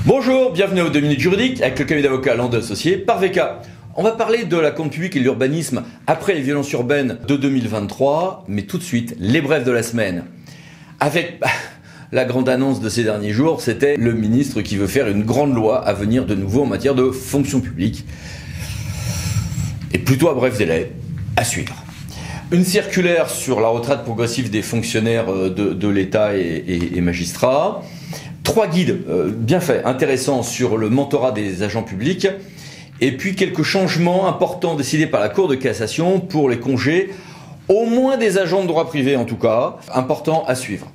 Bonjour, bienvenue aux 2 minutes juridiques avec le cabinet d'avocats Landau Associés par VK. On va parler de la commande publique et de l'urbanisme après les violences urbaines de 2023, mais tout de suite, les brèves de la semaine. Avec la grande annonce de ces derniers jours, c'était le ministre qui veut faire une grande loi à venir de nouveau en matière de fonction publique. Et plutôt à bref délai, à suivre. Une circulaire sur la retraite progressive des fonctionnaires de l'État et magistrats. 3 guides bien faits, intéressants sur le mentorat des agents publics. Et puis quelques changements importants décidés par la Cour de cassation pour les congés, au moins des agents de droit privé en tout cas, importants à suivre.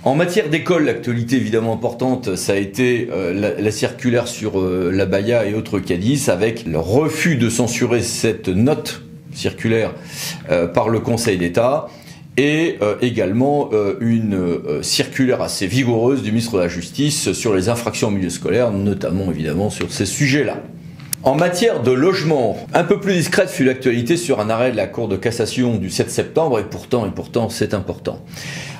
En matière d'école, l'actualité évidemment importante, ça a été la circulaire sur l'abaya et autres cadis, avec le refus de censurer cette note circulaire par le Conseil d'État, et également une circulaire assez vigoureuse du ministre de la Justice sur les infractions en milieu scolaire, notamment évidemment sur ces sujets-là. En matière de logement, un peu plus discrète fut l'actualité sur un arrêt de la Cour de cassation du 7 septembre, et pourtant c'est important.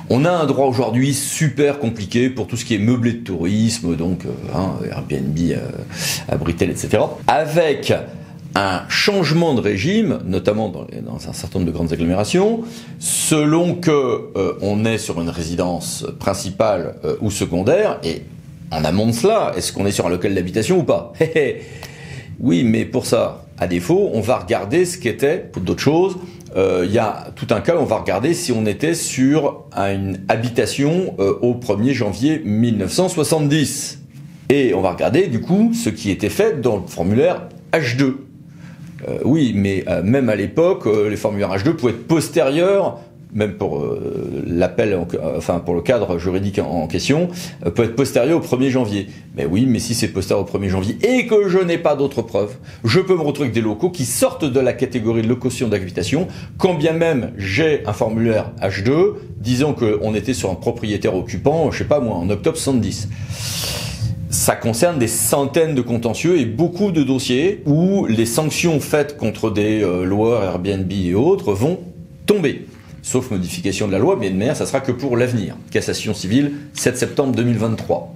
On a un droit aujourd'hui super compliqué pour tout ce qui est meublé de tourisme, donc Airbnb à Britel, etc. Avec un changement de régime, notamment dans un certain nombre de grandes agglomérations, selon que on est sur une résidence principale ou secondaire, et en amont de cela, est-ce qu'on est sur un local d'habitation ou pas? Oui, mais pour ça, à défaut, on va regarder ce qu'était, pour d'autres choses, il y a tout un cas où on va regarder si on était sur une habitation au 1er janvier 1970. Et on va regarder, du coup, ce qui était fait dans le formulaire H2. Oui, mais même à l'époque, les formulaires H2 pouvaient être postérieurs, même pour l'appel, pour le cadre juridique en question, peut être postérieur au 1er janvier. Mais oui, mais si c'est postérieur au 1er janvier et que je n'ai pas d'autres preuves, je peux me retrouver avec des locaux qui sortent de la catégorie de location d'habitation, quand bien même j'ai un formulaire H2 disant qu'on était sur un propriétaire occupant, je sais pas moi, en octobre 70. Ça concerne des centaines de contentieux et beaucoup de dossiers où les sanctions faites contre des loueurs Airbnb et autres vont tomber. Sauf modification de la loi, mais de manière, ça sera que pour l'avenir. Cassation civile, 7 septembre 2023.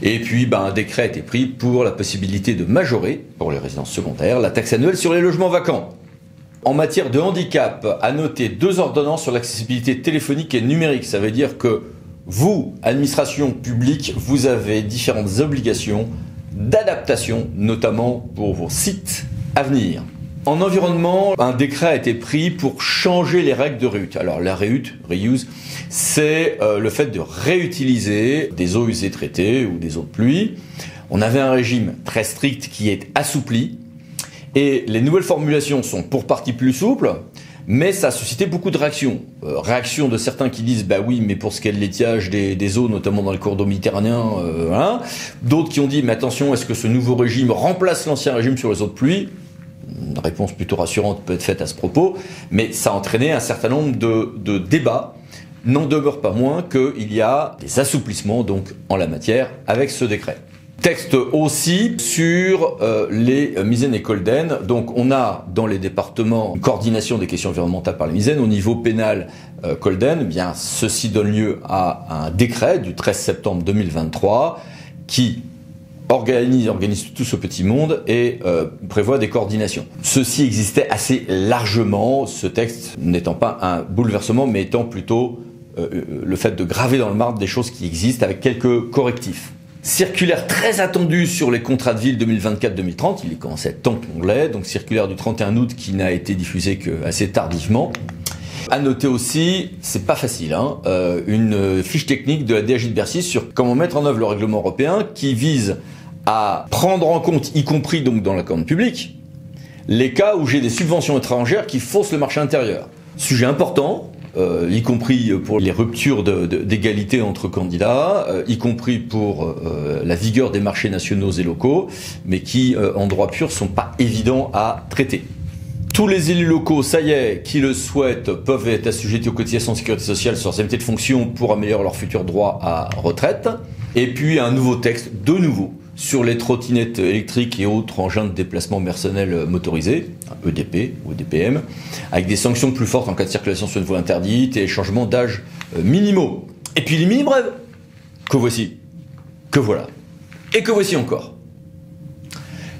Et puis, un décret a été pris pour la possibilité de majorer, pour les résidences secondaires, la taxe annuelle sur les logements vacants. En matière de handicap, à noter 2 ordonnances sur l'accessibilité téléphonique et numérique. Ça veut dire que vous, administration publique, vous avez différentes obligations d'adaptation, notamment pour vos sites à venir. En environnement, un décret a été pris pour changer les règles de REUT. Alors la reuse, c'est le fait de réutiliser des eaux usées traitées ou des eaux de pluie. On avait un régime très strict qui est assoupli, et les nouvelles formulations sont pour partie plus souples, mais ça a suscité beaucoup de réactions. Réactions de certains qui disent « oui, mais pour ce qui est de l'étiage des eaux, notamment dans les cours d'eau méditerranéens, voilà ». D'autres qui ont dit « mais attention, est-ce que ce nouveau régime remplace l'ancien régime sur les eaux de pluie ?» Une réponse plutôt rassurante peut être faite à ce propos, mais ça a entraîné un certain nombre de débats. N'en demeure pas moins qu'il y a des assouplissements donc en la matière avec ce décret. Texte aussi sur les misaines et colden. Donc on a dans les départements une coordination des questions environnementales par les misaines. Au niveau pénal colden, ceci donne lieu à un décret du 13 septembre 2023 qui organise tout ce petit monde et prévoit des coordinations. Ceci existait assez largement, ce texte n'étant pas un bouleversement, mais étant plutôt le fait de graver dans le marbre des choses qui existent avec quelques correctifs. Circulaire très attendue sur les contrats de ville 2024-2030, il est commencé à être temps qu'on l'ait, donc circulaire du 31 août qui n'a été diffusée qu'assez tardivement. À noter aussi, c'est pas facile, une fiche technique de la DGI de Bercy sur comment mettre en œuvre le règlement européen qui vise à prendre en compte, y compris donc dans la commande publique, les cas où j'ai des subventions étrangères qui faussent le marché intérieur. Sujet important, y compris pour les ruptures d'égalité entre candidats, y compris pour la vigueur des marchés nationaux et locaux, mais qui, en droit pur, sont pas évidents à traiter. Tous les élus locaux, ça y est, qui le souhaitent, peuvent être assujettis aux cotisations de sécurité sociale sur indemnités de fonction pour améliorer leur futur droit à retraite. Et puis un nouveau texte, de nouveau, sur les trottinettes électriques et autres engins de déplacement personnel motorisés, EDP ou EDPM, avec des sanctions plus fortes en cas de circulation sur une voie interdite et changement d'âge minimaux. Et puis les mini-brèves, que voici, que voilà. Et que voici encore.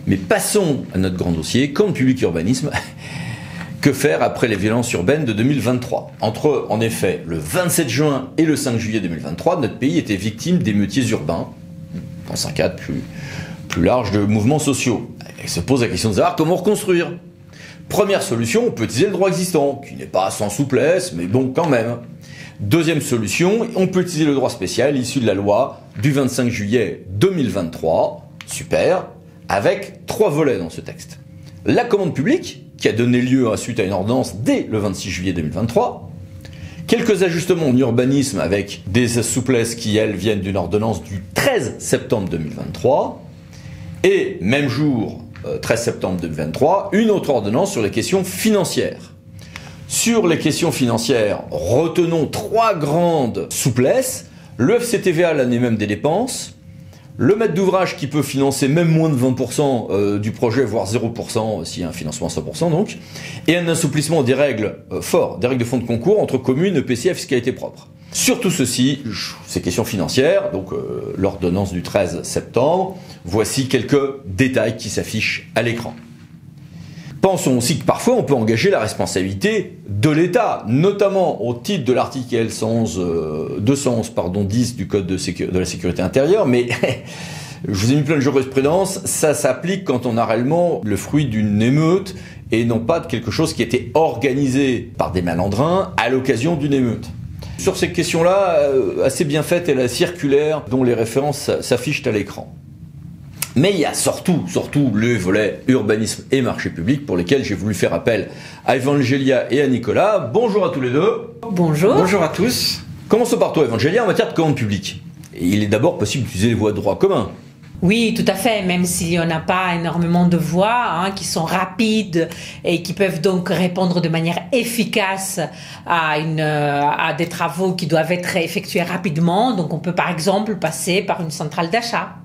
Mais passons à notre grand dossier, compte public et urbanisme. Que faire après les violences urbaines de 2023 ? Entre, en effet, le 27 juin et le 5 juillet 2023, notre pays était victime d'émeutiers urbains, dans un cadre plus large de mouvements sociaux. Et se pose la question de savoir comment reconstruire. Première solution, on peut utiliser le droit existant, qui n'est pas sans souplesse, mais bon, quand même. Deuxième solution, on peut utiliser le droit spécial issu de la loi du 25 juillet 2023, super, avec 3 volets dans ce texte. La commande publique, qui a donné lieu suite à une ordonnance dès le 26 juillet 2023, quelques ajustements en urbanisme avec des souplesses qui, elles, viennent d'une ordonnance du 13 septembre 2023, et même jour, 13 septembre 2023, une autre ordonnance sur les questions financières. Sur les questions financières, retenons 3 grandes souplesses, le FCTVA l'année même des dépenses, le maître d'ouvrage qui peut financer même moins de 20% du projet, voire 0% s'il y a un financement à 100% donc, et un assouplissement des règles forts, des règles de fonds de concours entre communes, EPCI et fiscalité propre. Sur tout ceci, ces questions financières, donc l'ordonnance du 13 septembre, voici quelques détails qui s'affichent à l'écran. Pensons aussi que parfois on peut engager la responsabilité de l'État, notamment au titre de l'article L 211 du Code de la sécurité intérieure, mais je vous ai mis plein de jurisprudence, ça s'applique quand on a réellement le fruit d'une émeute et non pas de quelque chose qui a été organisé par des malandrins à l'occasion d'une émeute. Sur ces questions-là, assez bien faites, est la circulaire dont les références s'affichent à l'écran. Mais il y a surtout le volet urbanisme et marché public pour lesquels j'ai voulu faire appel à Evangelia et à Nicolas. Bonjour à tous les deux. Bonjour. Bonjour à tous. Commençons par toi, Evangelia, en matière de commande publique. Il est d'abord possible d'utiliser les voies de droit commun. Oui, tout à fait, même s'il n'y en a pas énormément de voies qui sont rapides et qui peuvent donc répondre de manière efficace à des travaux qui doivent être effectués rapidement. Donc on peut par exemple passer par une centrale d'achat.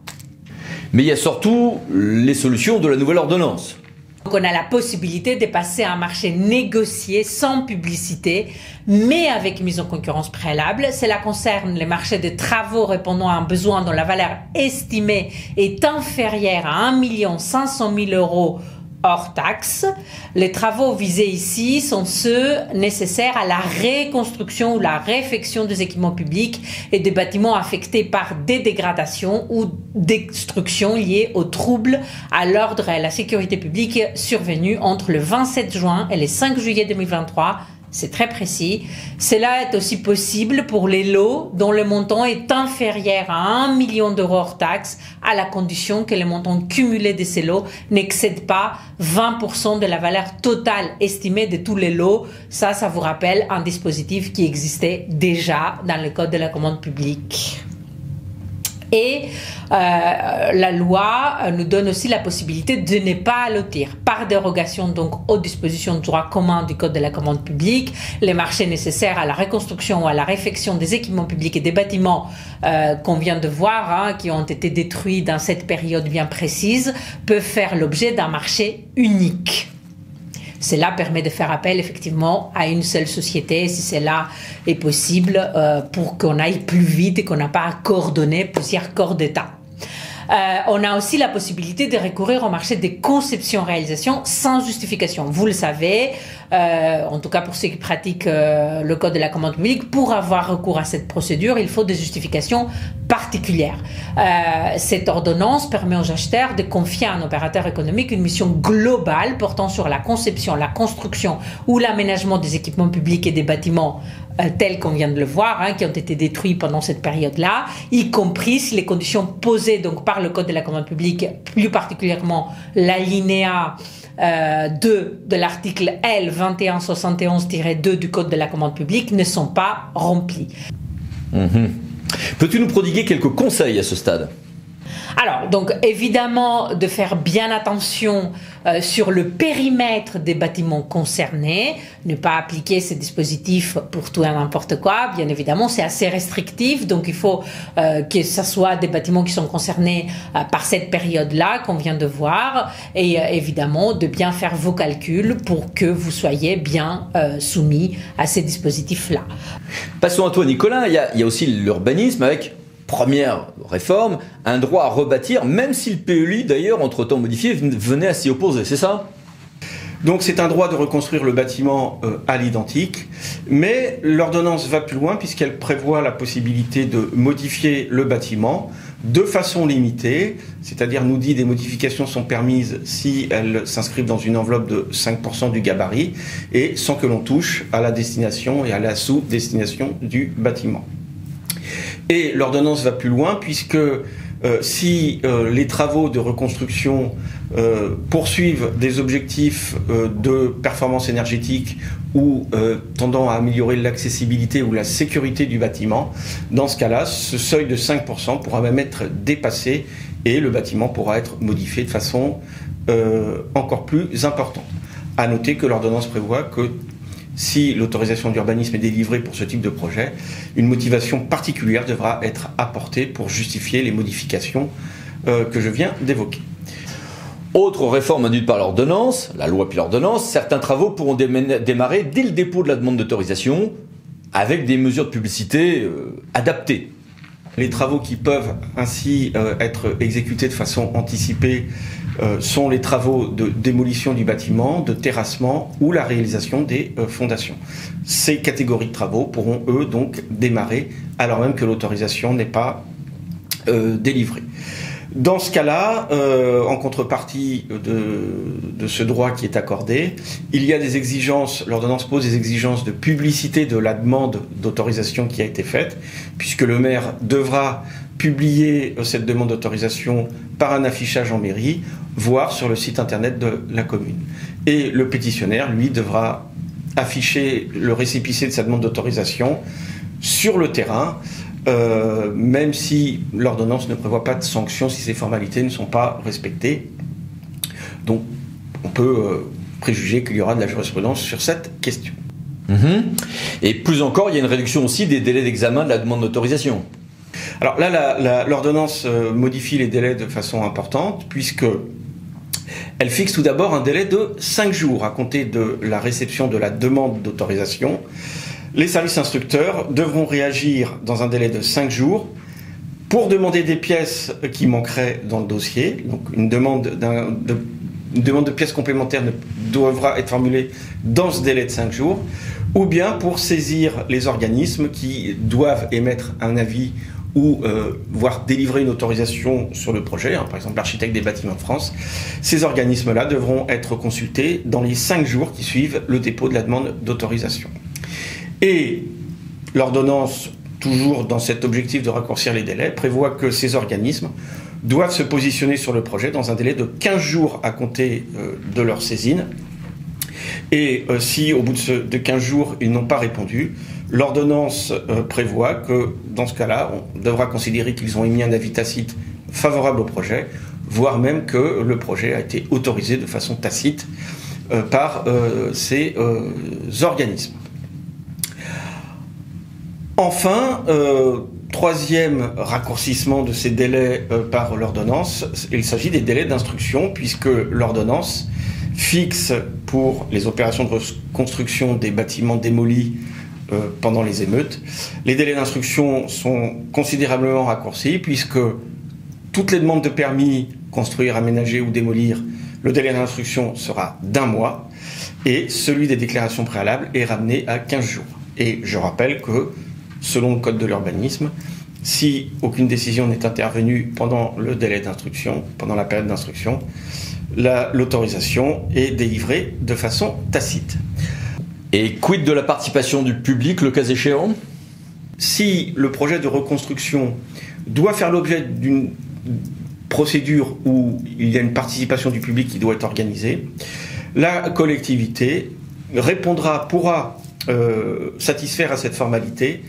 Mais il y a surtout les solutions de la nouvelle ordonnance. Donc on a la possibilité de passer à un marché négocié sans publicité, mais avec mise en concurrence préalable. Cela concerne les marchés de travaux répondant à un besoin dont la valeur estimée est inférieure à 1 500 000 € hors taxe. Les travaux visés ici sont ceux nécessaires à la reconstruction ou la réfection des équipements publics et des bâtiments affectés par des dégradations ou destructions liées aux troubles à l'ordre et à la sécurité publique survenus entre le 27 juin et le 5 juillet 2023. C'est très précis. Cela est aussi possible pour les lots dont le montant est inférieur à 1 million € hors taxe, à la condition que le montant cumulé de ces lots n'excède pas 20% de la valeur totale estimée de tous les lots. Ça vous rappelle un dispositif qui existait déjà dans le Code de la commande publique. Et la loi nous donne aussi la possibilité de ne pas allotir, par dérogation donc aux dispositions de droit commun du Code de la commande publique, les marchés nécessaires à la reconstruction ou à la réfection des équipements publics et des bâtiments qu'on vient de voir, qui ont été détruits dans cette période bien précise, peuvent faire l'objet d'un marché unique. Cela permet de faire appel effectivement à une seule société si cela est possible pour qu'on aille plus vite et qu'on n'a pas à coordonner plusieurs corps d'État. On a aussi la possibilité de recourir au marché des conceptions-réalisations sans justification. Vous le savez, en tout cas pour ceux qui pratiquent le Code de la commande publique, pour avoir recours à cette procédure, il faut des justifications particulières. Cette ordonnance permet aux acheteurs de confier à un opérateur économique une mission globale portant sur la conception, la construction ou l'aménagement des équipements publics et des bâtiments tels qu'on vient de le voir, qui ont été détruits pendant cette période-là, y compris si les conditions posées donc par le Code de la commande publique, plus particulièrement l'alinéa 2 de l'article L 2171-2 du Code de la commande publique, ne sont pas remplies. Peux-tu nous prodiguer quelques conseils à ce stade ? Alors, donc évidemment, de faire bien attention sur le périmètre des bâtiments concernés, ne pas appliquer ces dispositifs pour tout et n'importe quoi. Bien évidemment, c'est assez restrictif, donc il faut que ce soit des bâtiments qui sont concernés par cette période-là qu'on vient de voir, et évidemment de bien faire vos calculs pour que vous soyez bien soumis à ces dispositifs-là. Passons à toi, Nicolas. Il y a aussi l'urbanisme avec Première réforme, un droit à rebâtir, même si le PLUi, d'ailleurs, entre-temps modifié, venait à s'y opposer, c'est ça ? Donc c'est un droit de reconstruire le bâtiment à l'identique, mais l'ordonnance va plus loin puisqu'elle prévoit la possibilité de modifier le bâtiment de façon limitée, c'est-à-dire nous dit des modifications sont permises si elles s'inscrivent dans une enveloppe de 5% du gabarit et sans que l'on touche à la destination et à la sous-destination du bâtiment. Et l'ordonnance va plus loin puisque si les travaux de reconstruction poursuivent des objectifs de performance énergétique ou tendant à améliorer l'accessibilité ou la sécurité du bâtiment, dans ce cas-là, ce seuil de 5% pourra même être dépassé et le bâtiment pourra être modifié de façon encore plus importante. À noter que l'ordonnance prévoit que si l'autorisation d'urbanisme est délivrée pour ce type de projet, une motivation particulière devra être apportée pour justifier les modifications que je viens d'évoquer. Autre réforme induite par l'ordonnance, la loi puis l'ordonnance, certains travaux pourront démarrer dès le dépôt de la demande d'autorisation avec des mesures de publicité adaptées. Les travaux qui peuvent ainsi être exécutés de façon anticipée sont les travaux de démolition du bâtiment, de terrassement ou la réalisation des fondations. Ces catégories de travaux pourront, eux, donc démarrer alors même que l'autorisation n'est pas délivrée. Dans ce cas-là, en contrepartie de ce droit qui est accordé, il y a des exigences, l'ordonnance pose des exigences de publicité de la demande d'autorisation qui a été faite, puisque le maire devra publier cette demande d'autorisation par un affichage en mairie, voire sur le site internet de la commune. Et le pétitionnaire, lui, devra afficher le récépissé de sa demande d'autorisation sur le terrain, même si l'ordonnance ne prévoit pas de sanctions si ces formalités ne sont pas respectées. Donc, on peut préjuger qu'il y aura de la jurisprudence sur cette question. Et plus encore, il y a une réduction aussi des délais d'examen de la demande d'autorisation. Alors là, l'ordonnance modifie les délais de façon importante, puisque elle fixe tout d'abord un délai de 5 jours à compter de la réception de la demande d'autorisation. Les services instructeurs devront réagir dans un délai de 5 jours pour demander des pièces qui manqueraient dans le dossier. Donc une demande de pièces complémentaires devra être formulée dans ce délai de 5 jours, ou bien pour saisir les organismes qui doivent émettre un avis ou voire délivrer une autorisation sur le projet, par exemple l'architecte des bâtiments de France. Ces organismes-là devront être consultés dans les 5 jours qui suivent le dépôt de la demande d'autorisation. Et l'ordonnance, toujours dans cet objectif de raccourcir les délais, prévoit que ces organismes doivent se positionner sur le projet dans un délai de 15 jours à compter de leur saisine. Et si au bout de 15 jours ils n'ont pas répondu, l'ordonnance prévoit que dans ce cas-là, on devra considérer qu'ils ont émis un avis tacite favorable au projet, voire même que le projet a été autorisé de façon tacite par ces organismes. Enfin, troisième raccourcissement de ces délais par l'ordonnance, il s'agit des délais d'instruction, puisque l'ordonnance fixe pour les opérations de reconstruction des bâtiments démolis pendant les émeutes. Les délais d'instruction sont considérablement raccourcis, puisque toutes les demandes de permis, construire, aménager ou démolir, le délai d'instruction sera d'1 mois, et celui des déclarations préalables est ramené à 15 jours. Et je rappelle que selon le code de l'urbanisme, si aucune décision n'est intervenue pendant le délai d'instruction, pendant la période d'instruction, l'autorisation est délivrée de façon tacite. Et quid de la participation du public, le cas échéant ? Si le projet de reconstruction doit faire l'objet d'une procédure où il y a une participation du public qui doit être organisée, la collectivité pourra satisfaire à cette formalité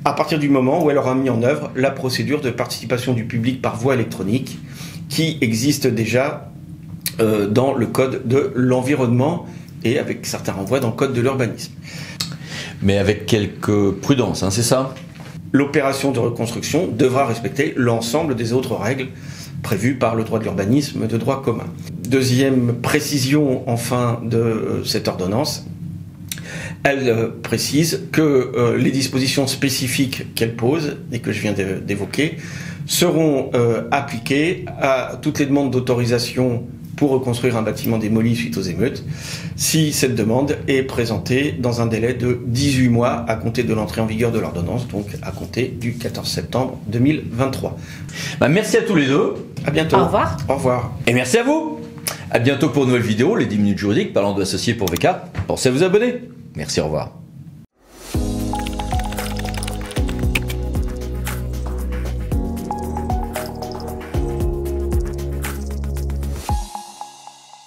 à partir du moment où elle aura mis en œuvre la procédure de participation du public par voie électronique qui existe déjà dans le code de l'environnement et avec certains renvois dans le code de l'urbanisme. Mais avec quelques prudences, c'est ça ? L'opération de reconstruction devra respecter l'ensemble des autres règles prévues par le droit de l'urbanisme de droit commun. Deuxième précision enfin de cette ordonnance, Elle précise que les dispositions spécifiques qu'elle pose et que je viens d'évoquer seront appliquées à toutes les demandes d'autorisation pour reconstruire un bâtiment démoli suite aux émeutes, si cette demande est présentée dans un délai de 18 mois à compter de l'entrée en vigueur de l'ordonnance, donc à compter du 14 septembre 2023. Merci à tous les deux. À bientôt. Au revoir. Au revoir. Et merci à vous. À bientôt pour une nouvelle vidéo, les 10 minutes juridiques parlant de l'associé pour VK. Pensez à vous abonner. Merci, au revoir.